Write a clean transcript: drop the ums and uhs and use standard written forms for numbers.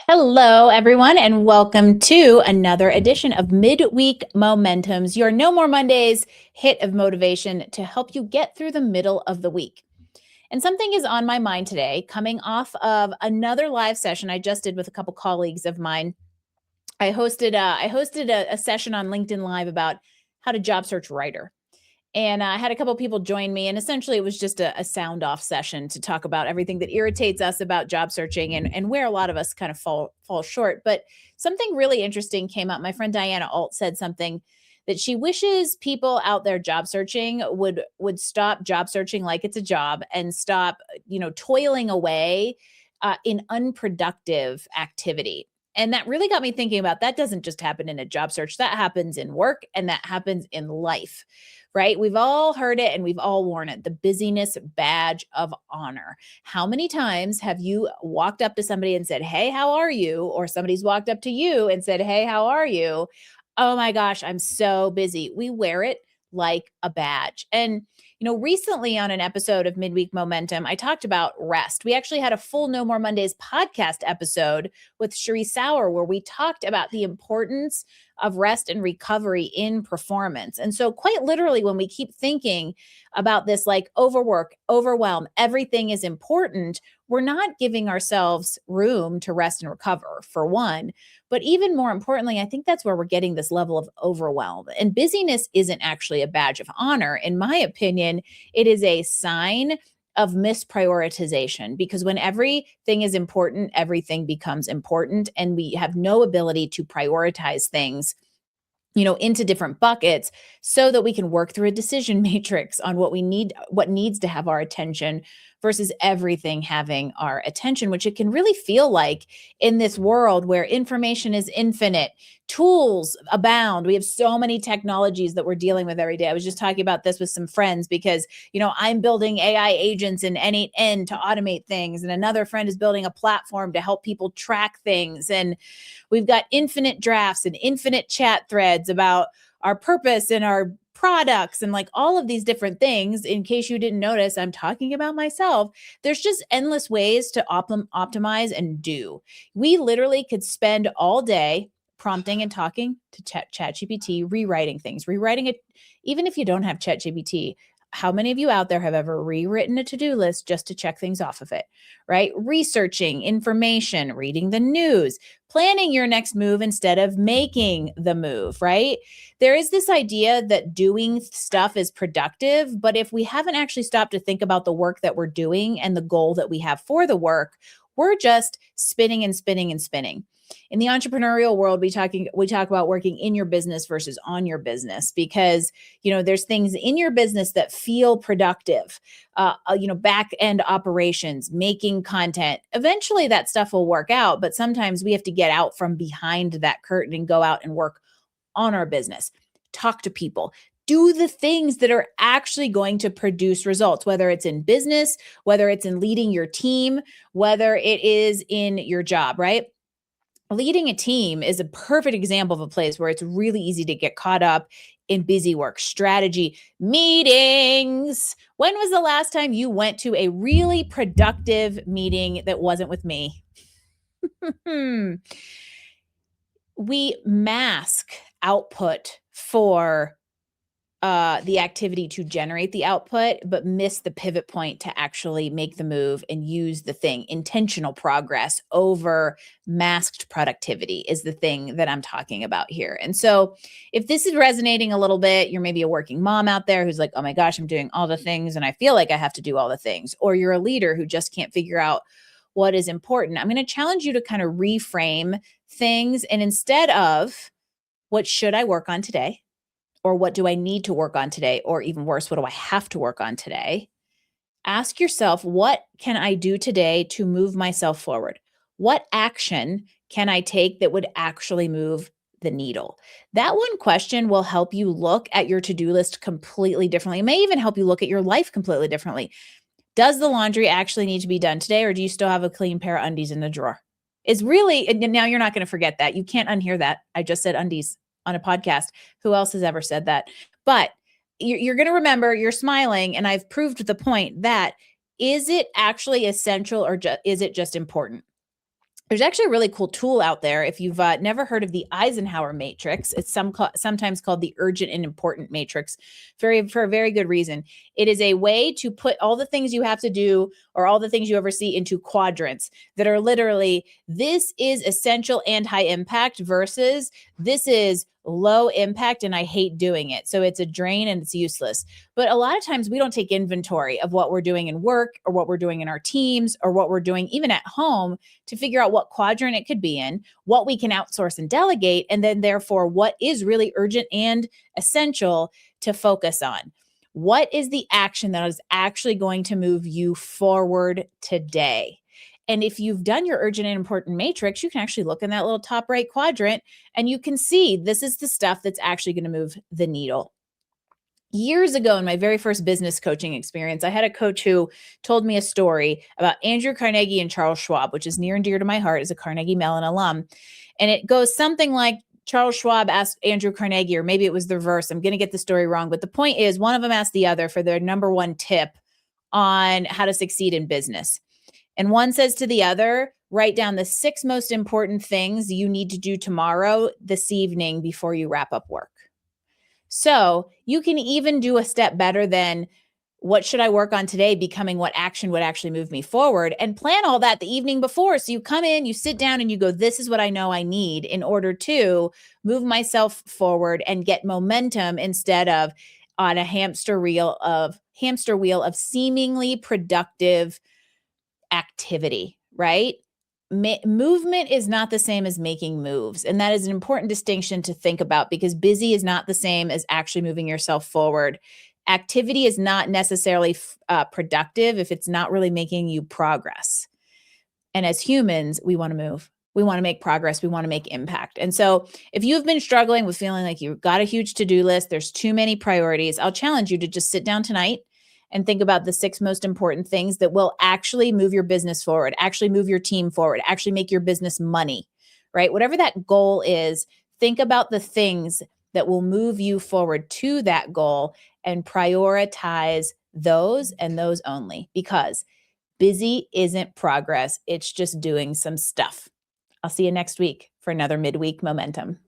Hello, everyone, and welcome to another edition of Midweek Momentums, your No More Mondays hit of motivation to help you get through the middle of the week. And something is on my mind today, coming off of another live session I just did with a couple colleagues of mine. I hosted a session on LinkedIn Live about how to job search writer. And I had a couple people join me, and essentially it was just a sound off session to talk about everything that irritates us about job searching and where a lot of us kind of fall short. But something really interesting came up. My friend Diana Alt said something that she wishes people out there job searching would stop job searching like it's a job and stop, toiling away in unproductive activity. And that really got me thinking about that doesn't just happen in a job search, that happens in work and that happens in life, right? We've all heard it and we've all worn it, the busyness badge of honor. How many times have you walked up to somebody and said, "Hey, how are you?" Or somebody's walked up to you and said, "Hey, how are you?" "Oh my gosh, I'm so busy." We wear it like a badge. And recently on an episode of Midweek Momentum, I talked about rest. We actually had a full No More Mondays podcast episode with Cherie Sauer where we talked about the importance of rest and recovery in performance. And so quite literally, when we keep thinking about this, like overwork, overwhelm, everything is important, we're not giving ourselves room to rest and recover, for one. But even more importantly, I think that's where we're getting this level of overwhelm. And busyness isn't actually a badge of honor. In my opinion, it is a sign of misprioritization, because when everything is important, everything becomes important, and we have no ability to prioritize things into different buckets so that we can work through a decision matrix on what needs to have our attention versus everything having our attention, which it can really feel like in this world where information is infinite, tools abound. We have so many technologies that we're dealing with every day. I was just talking about this with some friends because, I'm building AI agents in N8N to automate things. And another friend is building a platform to help people track things. And we've got infinite drafts and infinite chat threads about our purpose and our products and like all of these different things. In case you didn't notice, I'm talking about myself. There's just endless ways to optimize and do. We literally could spend all day prompting and talking to ChatGPT, rewriting things, rewriting it. Even if you don't have ChatGPT, how many of you out there have ever rewritten a to-do list just to check things off of it, right? Researching information, reading the news, planning your next move instead of making the move, right? There is this idea that doing stuff is productive, but if we haven't actually stopped to think about the work that we're doing and the goal that we have for the work, we're just spinning and spinning and spinning. In the entrepreneurial world, we talk about working in your business versus on your business, because there's things in your business that feel productive, back end operations, making content. Eventually that stuff will work out, but sometimes we have to get out from behind that curtain and go out and work on our business, talk to people, do the things that are actually going to produce results, whether it's in business, whether it's in leading your team, whether it is in your job, right? Leading a team is a perfect example of a place where it's really easy to get caught up in busy work, strategy, meetings. When was the last time you went to a really productive meeting that wasn't with me? We mask output for the activity to generate the output, but miss the pivot point to actually make the move and use the thing. Intentional progress over masked productivity is the thing that I'm talking about here. And so if this is resonating a little bit, you're maybe a working mom out there who's like, "Oh my gosh, I'm doing all the things and I feel like I have to do all the things." Or you're a leader who just can't figure out what is important. I'm going to challenge you to kind of reframe things. And instead of what should I work on today? Or what do I need to work on today? Or even worse, what do I have to work on today? Ask yourself, what can I do today to move myself forward? What action can I take that would actually move the needle? That one question will help you look at your to-do list completely differently. It may even help you look at your life completely differently. Does the laundry actually need to be done today, or do you still have a clean pair of undies in the drawer? It's really, and now you're not going to forget that. You can't unhear that. I just said undies on a podcast. Who else has ever said that? But you're going to remember, you're smiling, and I've proved the point that is it actually essential, or is it just important? There's actually a really cool tool out there. If you've never heard of the Eisenhower matrix, it's sometimes called the urgent and important matrix, for a very good reason. It is a way to put all the things you have to do or all the things you oversee into quadrants that are literally, this is essential and high impact versus this is low impact and I hate doing it. So it's a drain and it's useless. But a lot of times we don't take inventory of what we're doing in work or what we're doing in our teams or what we're doing even at home to figure out what quadrant it could be in, what we can outsource and delegate, and then therefore what is really urgent and essential to focus on. What is the action that is actually going to move you forward today? And if you've done your urgent and important matrix, you can actually look in that little top right quadrant and you can see this is the stuff that's actually going to move the needle. Years ago, in my very first business coaching experience, I had a coach who told me a story about Andrew Carnegie and Charles Schwab, which is near and dear to my heart as a Carnegie Mellon alum. And it goes something like Charles Schwab asked Andrew Carnegie, or maybe it was the reverse. I'm going to get the story wrong. But the point is, one of them asked the other for their number one tip on how to succeed in business. And one says to the other, write down the 6 most important things you need to do tomorrow, this evening, before you wrap up work. So you can even do a step better than what should I work on today, becoming what action would actually move me forward, and plan all that the evening before. So you come in, you sit down and you go, this is what I know I need in order to move myself forward and get momentum instead of on a hamster wheel of seemingly productive activity, right? Movement is not the same as making moves. And that is an important distinction to think about because busy is not the same as actually moving yourself forward. Activity is not necessarily productive if it's not really making you progress. And as humans, we want to move. We want to make progress. We want to make impact. And so if you've been struggling with feeling like you've got a huge to-do list, there's too many priorities, I'll challenge you to just sit down tonight and think about the 6 most important things that will actually move your business forward, actually move your team forward, actually make your business money, right? Whatever that goal is, think about the things that will move you forward to that goal and prioritize those and those only, because busy isn't progress. It's just doing some stuff. I'll see you next week for another Midweek Momentum.